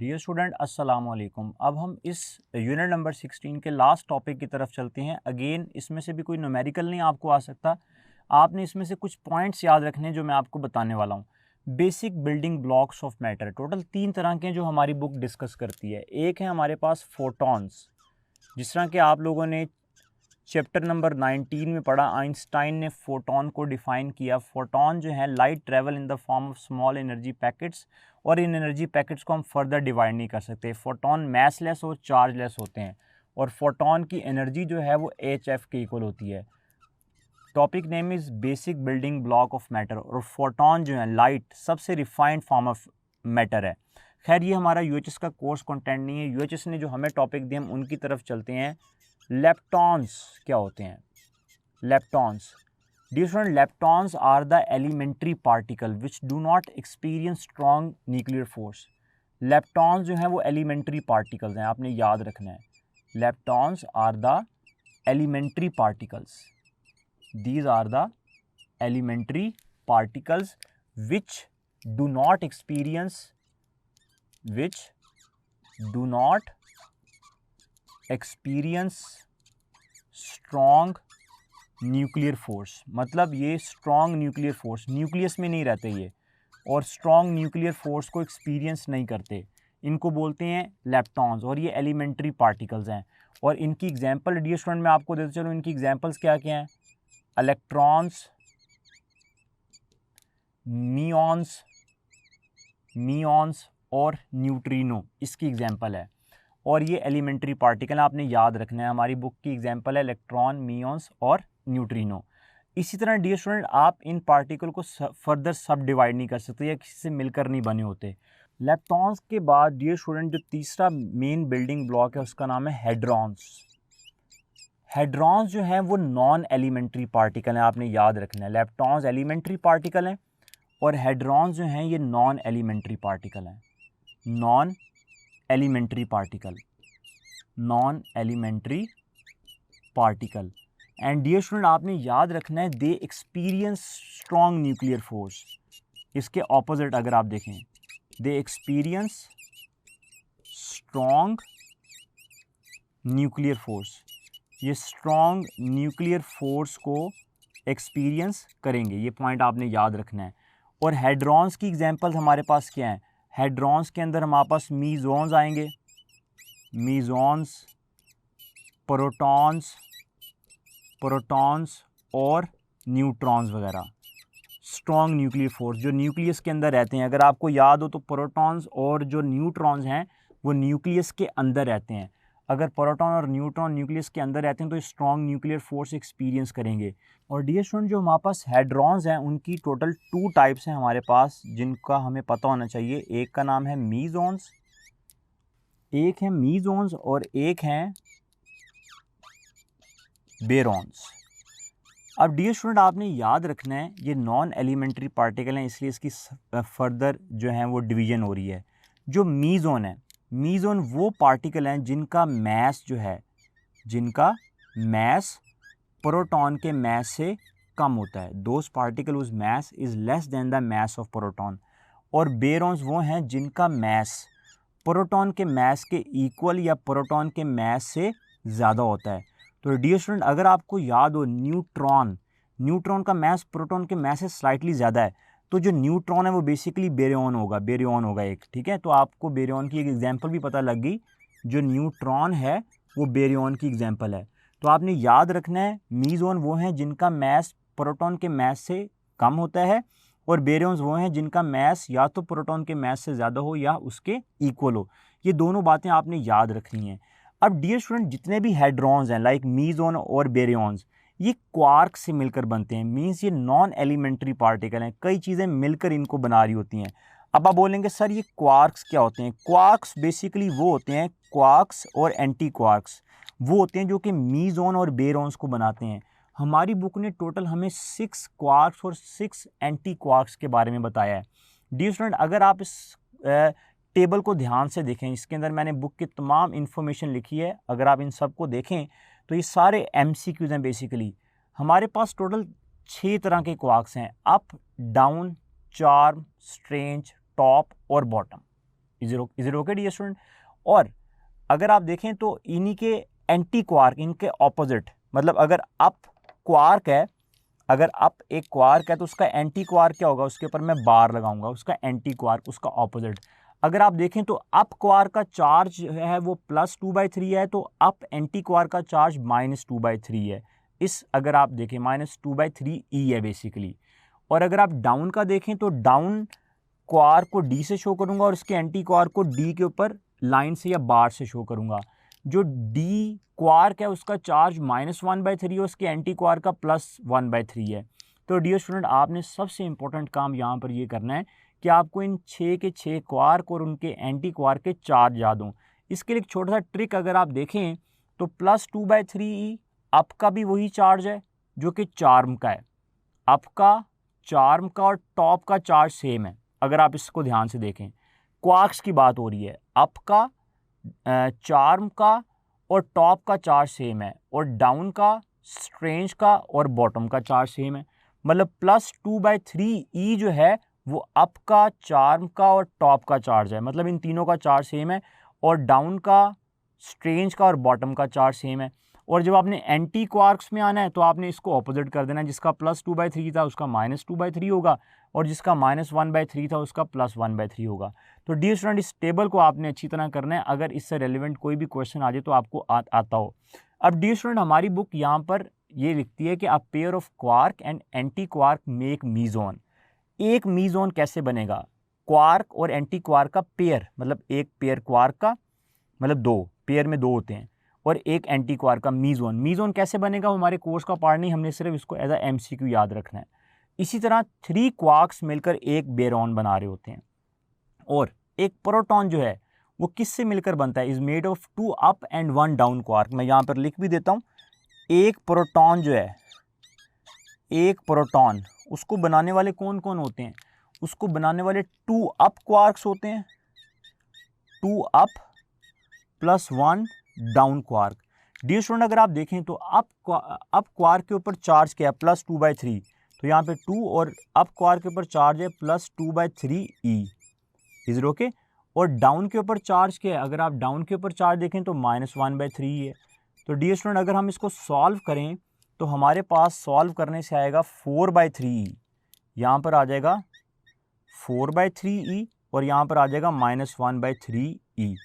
Dear student अस्सलाम वालेकुम। अब हम इस यूनिट नंबर 16 के लास्ट टॉपिक की तरफ चलते हैं। अगेन इसमें से भी कोई न्यूमेरिकल नहीं आपको आ सकता, आपने इसमें से कुछ पॉइंट्स याद रखने हैं जो मैं आपको बताने वाला हूँ। Basic building blocks of matter, total 3 तरह के हैं जो हमारी बुक डिस्कस करती है। एक है हमारे पास फोटॉन्स, जिस तरह के आप लोगों ने चैप्टर नंबर 19 में पढ़ा, आइंस्टाइन ने फोटॉन को डिफाइन किया। फोटॉन जो है light travel in the form of small energy packets, और इन एनर्जी पैकेट्स को हम फर्दर डिवाइड नहीं कर सकते। फोटॉन मैसलेस और चार्जलेस होते हैं, और फोटॉन की एनर्जी जो है वो HF के इक्वल होती है। Topic name is basic building block of matter, और फोटॉन जो है लाइट सबसे रिफाइंड फॉर्म ऑफ मैटर है। खैर ये हमारा UHS का कोर्स कंटेंट नहीं है। UHS ने जो हमें टॉपिक दिए हम उनकी तरफ चलते हैं। लेप्टॉन्स क्या होते हैं? Leptons, dear student, leptons are the elementary particle which do not experience strong nuclear force. Leptons जो हैं वो एलिमेंट्री पार्टिकल्स हैं, आपने याद रखना है। Leptons are the elementary particles, these are the elementary particles which do not experience strong nuclear force. मतलब ये स्ट्रॉन्ग न्यूक्लियर फोर्स, न्यूक्लियस में नहीं रहते ये, और स्ट्रॉन्ग न्यूक्लियर फोर्स को एक्सपीरियंस नहीं करते, इनको बोलते हैं लेप्टॉन्स, और ये एलिमेंट्री पार्टिकल्स हैं। और इनकी एग्जांपल डियर स्टूडेंट मैं आपको देता चलूँ, इनकी एग्जांपल्स क्या क्या हैं? इलेक्ट्रॉन्स, मियॉन्स और न्यूट्रिनो इसकी एग्जांपल है। और ये एलिमेंट्री पार्टिकल आपने याद रखना है, हमारी बुक की एग्जांपल है इलेक्ट्रॉन, मियॉन्स और न्यूट्रिनो। इसी तरह डियर स्टूडेंट आप इन पार्टिकल को फर्दर सब डिवाइड नहीं कर सकते या किसी से मिलकर नहीं बने होते। लेप्टॉन्स के बाद डियर स्टूडेंट जो तीसरा मेन बिल्डिंग ब्लॉक है उसका नाम है हेड्रॉन्स। हेड्रॉन्स जो हैं वो नॉन एलिमेंट्री पार्टिकल हैं, आपने याद रखना है। लेप्टॉन्स एलिमेंट्री पार्टिकल हैं और हेड्रॉन्स जो हैं ये नॉन एलिमेंट्री पार्टिकल हैं। Non elementary particle and dear student आपने याद रखना है they experience strong nuclear force. इसके ऑपोजिट अगर आप देखें, they experience strong nuclear force, ये स्ट्रॉन्ग न्यूक्लियर फोर्स को एक्सपीरियंस करेंगे, ये पॉइंट आपने याद रखना है। और हेड्रॉन्स की एग्जांपल्स हमारे पास क्या हैं? हेड्रॉन्स के अंदर हमारे पास मीजॉन्स आएंगे, मीजॉन्स, प्रोटॉन्स और न्यूट्रॉन्स वगैरह। स्ट्रॉन्ग न्यूक्लियर फोर्स जो न्यूक्लियस के अंदर रहते हैं, अगर आपको याद हो तो प्रोटॉन्स और जो न्यूट्रॉन्स हैं वो न्यूक्लियस के अंदर रहते हैं। अगर प्रोटॉन और न्यूट्रॉन न्यूक्लियस के अंदर रहते हैं तो स्ट्रॉन्ग न्यूक्लियर फोर्स एक्सपीरियंस करेंगे। और डियर स्टूडेंट जो हमारे पास हेड्रॉन्स हैं उनकी टोटल 2 टाइप्स हैं हमारे पास, जिनका हमें पता होना चाहिए। एक का नाम है मीजॉन्स, और एक हैं बेरॉन्स। अब डियर स्टूडेंट आपने याद रखना है ये नॉन एलिमेंट्री पार्टिकल हैं, इसलिए इसकी फर्दर जो है वो डिवीजन हो रही है। जो मीजॉन है, मीजॉन वो पार्टिकल हैं जिनका मैस जो है, जिनका मैस प्रोटॉन के मैस से कम होता है। Those particle whose mass is less than the mass of proton. और बेरॉन्स वो हैं जिनका मैस प्रोटॉन के मैस के इक्वल या प्रोटॉन के मैस से ज़्यादा होता है। तो डियर स्टूडेंट अगर आपको याद हो न्यूट्रॉन का मैस प्रोटॉन के मैस से स्लाइटली ज़्यादा है, तो जो न्यूट्रॉन है वो बेसिकली बेरियॉन होगा एक, ठीक है। तो आपको बेरियॉन की एक एग्जांपल भी पता लग गई, जो न्यूट्रॉन है वो बेरियॉन की एग्जांपल है। तो आपने याद रखना है मीजॉन वो हैं जिनका मैस प्रोटॉन के मैस से कम होता है, और बेरियॉन्स वो हैं जिनका मैस या तो प्रोटॉन के मैस से ज़्यादा हो या उसके इक्वल हो। ये दोनों बातें आपने याद रखनी हैं। अब डियर स्टूडेंट जितने भी हेड्रॉन्स हैं लाइक मीजॉन और बेरियॉन्स, ये क्वार्क से मिलकर बनते हैं, मीन्स ये नॉन एलिमेंट्री पार्टिकल हैं, कई चीज़ें मिलकर इनको बना रही होती हैं। अब आप बोलेंगे सर ये क्वार्क्स क्या होते हैं? क्वार्क्स बेसिकली वो होते हैं, क्वार्क्स और एंटी क्वार्क्स वो होते हैं जो कि मीजॉन और बेरॉन्स को बनाते हैं। हमारी बुक ने टोटल हमें 6 क्वार्क्स और 6 एंटी क्वार्क्स के बारे में बताया है। डियर स्टूडेंट अगर आप इस टेबल को ध्यान से देखें, इसके अंदर मैंने बुक की तमाम इन्फॉर्मेशन लिखी है, अगर आप इन सब को देखें तो ये सारे MCQs हैं। बेसिकली हमारे पास टोटल 6 तरह के क्वार्क्स हैं, up, down, charm, strange, top और bottom. Is it okay dear student. और अगर आप देखें तो इन्हीं के एंटी क्वार्क, इनके ऑपोजिट, मतलब अगर अप क्वार्क है, अगर अप एक क्वार्क है तो उसका एंटी क्वार्क क्या होगा, उसके ऊपर मैं बार लगाऊंगा, उसका एंटी क्वार्क, उसका ऑपोजिट। अगर आप देखें तो अप क्वार्क का चार्ज है वो +2/3 है, तो अप एंटी क्वार्क का चार्ज -2/3 है। इस अगर आप देखें -2/3 ई है बेसिकली। और अगर आप डाउन का देखें तो डाउन क्वार्क को डी से शो करूंगा और इसके एंटी क्वार्क को डी के ऊपर लाइन से या बार से शो करूंगा। जो डी क्वार्क है उसका चार्ज -1/3 है, उसके एंटी क्वार्क का +1/3 है। तो डियर स्टूडेंट, आपने सबसे इंपॉर्टेंट काम यहाँ पर ये करना है कि आपको इन 6 के 6 क्वार्क और उनके एंटी क्वार्क के चार्ज याद हों। इसके लिए एक छोटा सा ट्रिक अगर आप देखें तो +2/3 अप का भी वही चार्ज है जो कि चार्म का है। अप का, चार्म का और टॉप का चार्ज सेम है। अगर आप इसको ध्यान से देखें, क्वार्क्स की बात हो रही है, अप का, चार्म का और टॉप का चार्ज सेम है, और डाउन का, स्ट्रेंज का और बॉटम का चार्ज सेम है। मतलब +2/3 ई जो है वो अप का, चार्म का और टॉप का चार्ज है, मतलब इन तीनों का चार्ज सेम है। और डाउन का, स्ट्रेंज का और बॉटम का चार्ज सेम है। और जब आपने एंटी क्वार्क्स में आना है तो आपने इसको ऑपोजिट कर देना है, जिसका +2/3 था उसका -2/3 होगा, और जिसका -1/3 था उसका +1/3 होगा। तो डियर स्टूडेंट, इस टेबल को आपने अच्छी तरह करना है, अगर इससे रेलिवेंट कोई भी क्वेश्चन आ जाए तो आपको आता हो। अब डियर स्टूडेंट, हमारी बुक यहाँ पर ये लिखती है कि a pair of quark and anti quark make meson. एक मीजोन कैसे बनेगा? क्वार्क और एंटी क्वार्क का पेयर, मतलब एक पेयर क्वार्क का, मतलब दो पेयर में दो होते हैं, और एक एंटी क्वार्क का मीजोन। मीजोन कैसे बनेगा हमारे कोर्स का पार्ट नहीं, हमने सिर्फ इसको एज अ MCQ याद रखना है। इसी तरह 3 क्वार्क्स मिलकर एक बेरॉन बना रहे होते हैं, और एक प्रोटॉन जो है वो किससे मिलकर बनता है? Is made of 2 up and 1 down quark. मैं यहाँ पर लिख भी देता हूँ, एक प्रोटॉन जो है, एक प्रोटॉन, उसको बनाने वाले कौन कौन होते हैं? उसको बनाने वाले 2 अप क्वार्क्स होते हैं, 2 up + 1 down quark. Dear student, अगर आप देखें तो अप क्वार्क के ऊपर चार्ज क्या है? +2/3, तो यहाँ पे 2, और अप क्वार्क के ऊपर चार्ज है +2/3 ई। Is it okay? और डाउन के ऊपर चार्ज क्या है? अगर आप डाउन के ऊपर चार्ज देखें तो -1/3 है। तो डियर स्टूडेंट, अगर हम इसको सॉल्व करें तो हमारे पास सॉल्व करने से आएगा 4/3 ई। यहाँ पर आ जाएगा 4/3 ई, और यहाँ पर आ जाएगा -1/3 ई।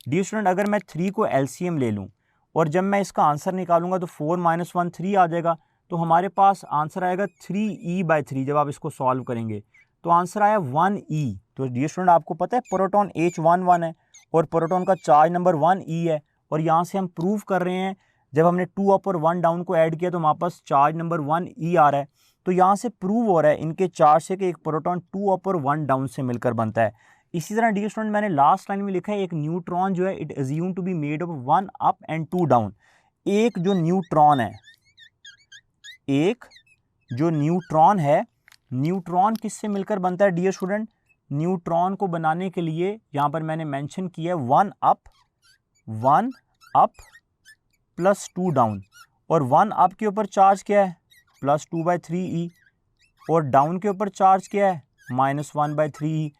डियर स्टूडेंट, अगर मैं 3 को LCM ले लूँ और जब मैं इसका आंसर निकालूंगा तो 4 - 1 3 आ जाएगा, तो हमारे पास आंसर आएगा 3E/3। जब आप इसको सॉल्व करेंगे तो आंसर आया 1E। तो डियर स्टूडेंट, आपको पता है प्रोटॉन H11 है और प्रोटॉन का चार्ज नंबर 1E है, और यहाँ से हम प्रूव कर रहे हैं जब हमने 2 अप और 1 डाउन को ऐड किया तो हमारे पास चार्ज नंबर 1E आ रहा है। तो यहाँ से प्रूव हो रहा है इनके चार्ज से कि एक प्रोटॉन 2 अप और 1 डाउन से मिलकर बनता है। इसी तरह डियर स्टूडेंट, मैंने लास्ट लाइन में लिखा है एक न्यूट्रॉन जो है it assume to be made of 1 up and 2 down. एक जो न्यूट्रॉन है, एक जो न्यूट्रॉन है, न्यूट्रॉन किससे मिलकर बनता है डियर स्टूडेंट? न्यूट्रॉन को बनाने के लिए यहाँ पर मैंने मेंशन किया है 1 अप + 2 डाउन, और 1 अप के ऊपर चार्ज क्या है? +2/3 ई, और डाउन के ऊपर चार्ज क्या है? -1/3 ई।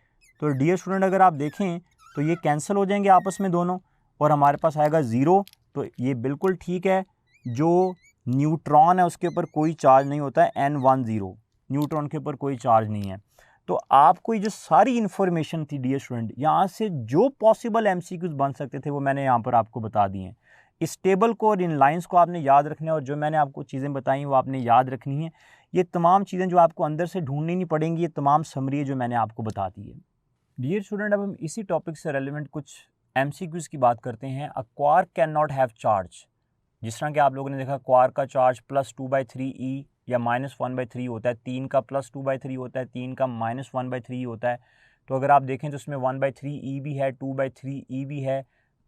तो डियर स्टूडेंट, अगर आप देखें तो ये कैंसिल हो जाएंगे आपस में दोनों, और हमारे पास आएगा 0। तो ये बिल्कुल ठीक है, जो न्यूट्रॉन है उसके ऊपर कोई चार्ज नहीं होता है, N10, न्यूट्रॉन के ऊपर कोई चार्ज नहीं है। तो आपको ये जो सारी इन्फॉर्मेशन थी डियर स्टूडेंट, यहाँ से जो पॉसिबल MCQs बन सकते थे वो मैंने यहाँ पर आपको बता दिए हैं। इस टेबल को और इन लाइंस को आपने याद रखना है, और जो मैंने आपको चीज़ें बताई वो आपने याद रखनी है। ये तमाम चीज़ें जो आपको अंदर से ढूंढनी नहीं पड़ेंगी, ये तमाम समरी जो मैंने आपको बता दी है। डियर स्टूडेंट, अब हम इसी टॉपिक से रेलिवेंट कुछ MCQs की बात करते हैं। A quark can not have charge. जिस तरह कि आप लोगों ने देखा क्वार्क का चार्ज +2/3 ई या -1/3 होता है, 3 का +2/3 होता है, 3 का -1/3 होता है। तो अगर आप देखें तो उसमें 1/3 ई भी है, 2/3 ई भी है।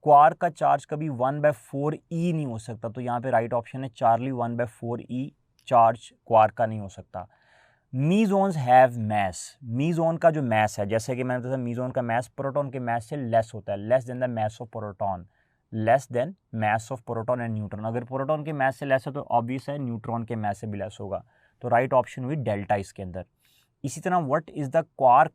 क्वार्क का चार्ज कभी 1/4 ई नहीं हो सकता, तो यहाँ पे राइट ऑप्शन है चार्ली, 1/4 ई चार्ज क्वार्क का नहीं हो सकता। मीजोन्स हैव मैस। मीजोन का जो मैस है, जैसे कि मैंने बताया मीजोन का मैस प्रोटॉन के मैस से लेस होता है, less than the mass of proton, less than mess of proton and neutron. अगर प्रोटॉन के मैस से लेस है तो ऑब्वियस है न्यूट्रॉन के मैस से भी लेस होगा। तो राइट ऑप्शन हुई डेल्टा इसके अंदर। इसी तरह what is the quark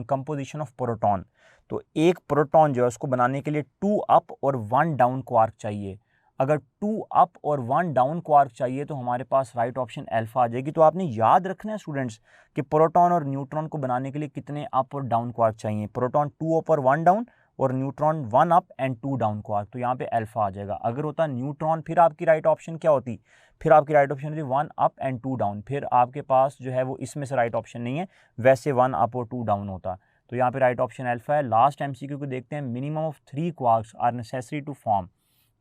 composition of proton, तो एक प्रोटॉन जो है उसको बनाने के लिए 2 अप और 1 डाउन क्वार्क चाहिए। अगर 2 अप और 1 डाउन क्वार्क चाहिए तो हमारे पास राइट ऑप्शन अल्फा आ जाएगी। तो आपने याद रखना है स्टूडेंट्स कि प्रोटॉन और न्यूट्रॉन को बनाने के लिए कितने अप और डाउन क्वार्क चाहिए। प्रोटॉन 2 अप और 1 डाउन और neutron 1 up and 2 down quark, तो यहाँ पे अल्फा आ जाएगा। अगर होता न्यूट्रॉन फिर आपकी राइट ऑप्शन क्या होती, फिर आपकी राइट ऑप्शन होती 1 अप एंड 2 डाउन, फिर आपके पास जो है वो इसमें से राइट ऑप्शन नहीं है, वैसे 1 अप और 2 डाउन होता। तो यहाँ पे राइट ऑप्शन अल्फा है। लास्ट एमसीक्यू को देखते हैं, minimum of 3 quarks are necessary to form.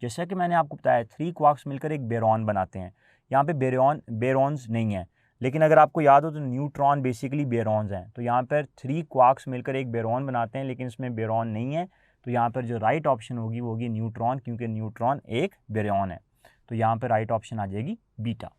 जैसा कि मैंने आपको बताया 3 क्वार्क्स मिलकर एक बेरॉन बनाते हैं। यहाँ पे बेरॉन्स नहीं है, लेकिन अगर आपको याद हो तो न्यूट्रॉन बेसिकली बेरॉन्स हैं। तो यहाँ पर 3 क्वार्क्स मिलकर एक बेरॉन बनाते हैं, लेकिन इसमें बेरॉन नहीं है। तो यहाँ पर जो राइट ऑप्शन होगी वो होगी न्यूट्रॉन, क्योंकि न्यूट्रॉन एक बेरॉन है। तो यहाँ पर राइट ऑप्शन आ जाएगी बीटा।